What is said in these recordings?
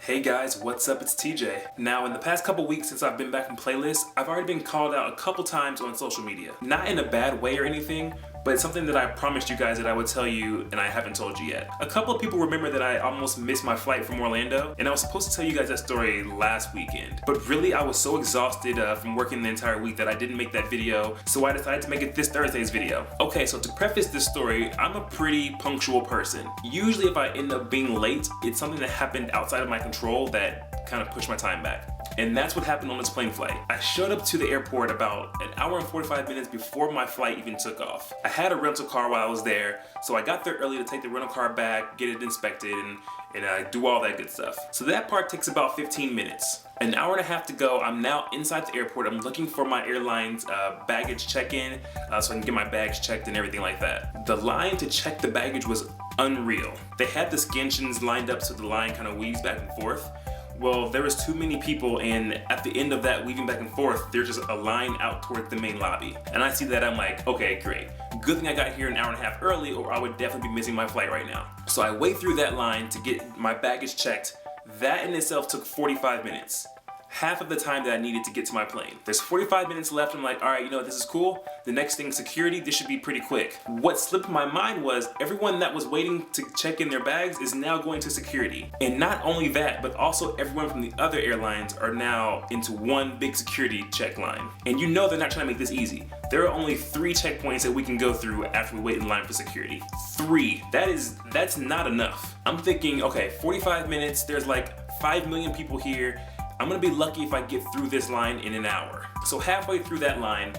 Hey guys, what's up? It's TJ. Now, in the past couple weeks since I've been back in playlists, I've already been called out a couple times on social media. Not in a bad way or anything, but it's something that I promised you guys that I would tell you and I haven't told you yet. A couple of people remember that I almost missed my flight from Orlando, and I was supposed to tell you guys that story last weekend. But really, I was so exhausted from working the entire week that I didn't make that video, so I decided to make it this Thursday's video. Okay, so to preface this story, I'm a pretty punctual person. Usually if I end up being late, it's something that happened outside of my control that kind of pushed my time back. And that's what happened on this plane flight. I showed up to the airport about an hour and 45 minutes before my flight even took off. I had a rental car while I was there, so I got there early to take the rental car back, get it inspected, and do all that good stuff. So that part takes about 15 minutes. An hour and a half to go, I'm now inside the airport. I'm looking for my airline's baggage check-in so I can get my bags checked and everything like that. The line to check the baggage was unreal. They had the scansions lined up so the line kind of weaves back and forth. Well, there was too many people, and at the end of that weaving back and forth, there's just a line out towards the main lobby. And I see that, I'm like, okay, great. Good thing I got here an hour and a half early, or I would definitely be missing my flight right now. So I wait through that line to get my baggage checked. That in itself took 45 minutes. Half of the time that I needed to get to my plane. There's 45 minutes left. I'm like, all right, you know what, this is cool. The next thing, security, this should be pretty quick. What slipped my mind was everyone that was waiting to check in their bags is now going to security. And not only that, but also everyone from the other airlines are now into one big security check line. And you know they're not trying to make this easy. There are only 3 checkpoints that we can go through after we wait in line for security. 3. That's not enough. I'm thinking, okay, 45 minutes, there's like 5 million people here. I'm gonna be lucky if I get through this line in an hour. So halfway through that line,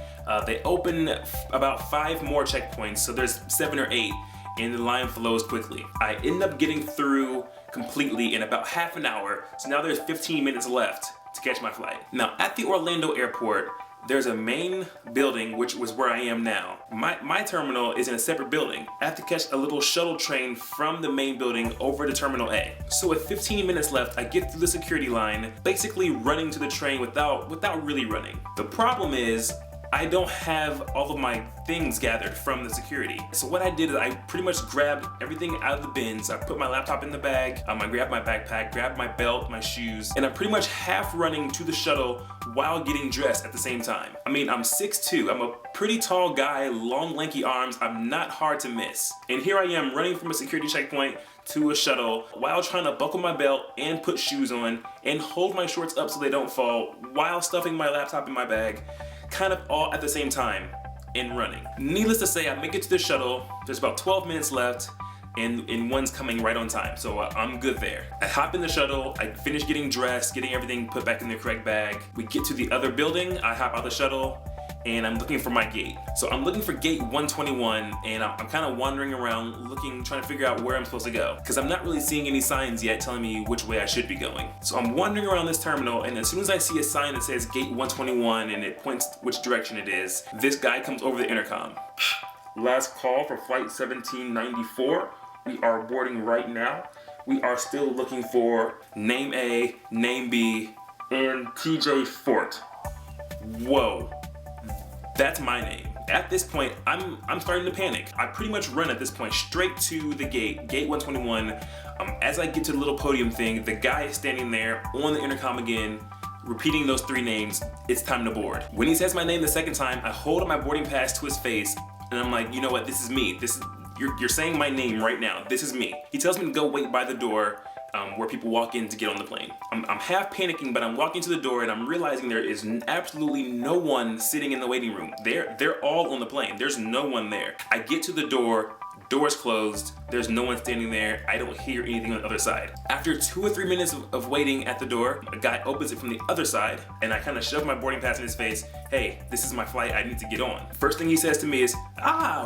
they open about 5 more checkpoints, so there's 7 or 8, and the line flows quickly. I end up getting through completely in about half an hour, so now there's 15 minutes left to catch my flight. Now at the Orlando airport, there's a main building, which was where I am now. My terminal is in a separate building. I have to catch a little shuttle train from the main building over to Terminal A. So with 15 minutes left, I get through the security line, basically running to the train without really running. The problem is, I don't have all of my things gathered from the security. So what I did is I pretty much grabbed everything out of the bins. I put my laptop in the bag, I grabbed my backpack, grabbed my belt, my shoes, and I'm pretty much half running to the shuttle while getting dressed at the same time. I mean, I'm 6'2", I'm a pretty tall guy, long lanky arms, I'm not hard to miss. And here I am running from a security checkpoint to a shuttle while trying to buckle my belt and put shoes on and hold my shorts up so they don't fall while stuffing my laptop in my bag. Kind of all at the same time and running. Needless to say, I make it to the shuttle. There's about 12 minutes left and one's coming right on time, so I'm good there. I hop in the shuttle, I finish getting dressed, getting everything put back in the correct bag. We get to the other building, I hop out the shuttle, and I'm looking for my gate. So I'm looking for gate 121, and I'm kind of wandering around trying to figure out where I'm supposed to go, because I'm not really seeing any signs yet telling me which way I should be going. So I'm wandering around this terminal, and as soon as I see a sign that says gate 121 and it points which direction it is, this guy comes over the intercom. Last call for flight 1794. We are boarding right now. We are still looking for name A, name B, and TJ Fort. Whoa. That's my name. At this point, I'm starting to panic. I pretty much run at this point straight to the gate 121. As I get to the little podium thing, the guy is standing there on the intercom again, repeating those 3 names. It's time to board. When he says my name the second time, I hold up my boarding pass to his face, and I'm like, you know what? This is me. You're saying my name right now. This is me. He tells me to go wait by the door where people walk in to get on the plane. I'm half panicking, but I'm walking to the door and I'm realizing there is absolutely no one sitting in the waiting room. They're all on the plane. There's no one there. I get to the door, door's closed, there's no one standing there, I don't hear anything on the other side. After 2 or 3 minutes of waiting at the door, a guy opens it from the other side, and I kind of shove my boarding pass in his face. Hey, this is my flight, I need to get on. First thing he says to me is,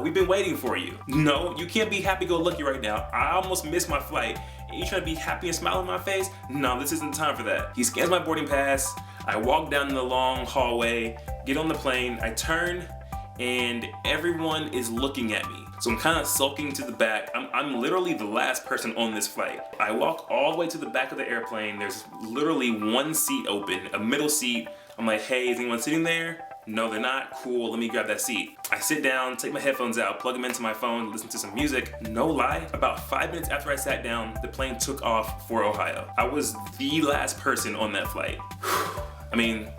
we've been waiting for you. No, you can't be happy-go-lucky right now. I almost missed my flight. You trying to be happy and smile in my face? No, this isn't the time for that. He scans my boarding pass, I walk down the long hallway, get on the plane, I turn, and everyone is looking at me. So I'm kind of sulking to the back. I'm literally the last person on this flight. I walk all the way to the back of the airplane. There's literally one seat open, a middle seat. I'm like, hey, is anyone sitting there? No, they're not. Cool, let me grab that seat. I sit down, take my headphones out, plug them into my phone, listen to some music. No lie, about 5 minutes after I sat down, the plane took off for Ohio. I was the last person on that flight. I mean,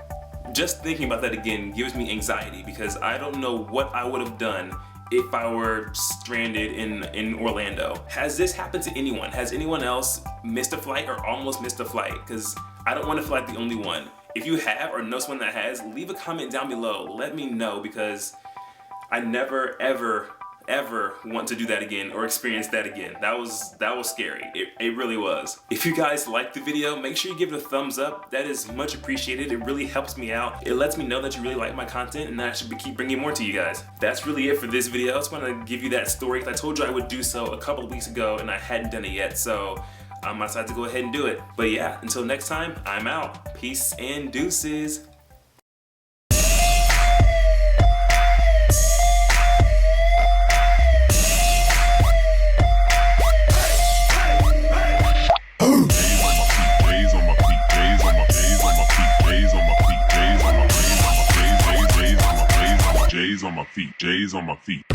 just thinking about that again gives me anxiety because I don't know what I would have done if I were stranded in Orlando. Has this happened to anyone? Has anyone else missed a flight or almost missed a flight? Because I don't want to feel like the only one. If you have or know someone that has, leave a comment down below. Let me know because I never, ever want to do that again or experience that again. That was scary. It really was. If you guys liked the video, make sure you give it a thumbs up. That is much appreciated. It really helps me out. It lets me know that you really like my content and that I should keep bringing more to you guys. That's really it for this video. I just want to give you that story because I told you I would do so a couple of weeks ago and I hadn't done it yet. So I decided to go ahead and do it. But yeah, until next time, I'm out. Peace and deuces. J's on my feet.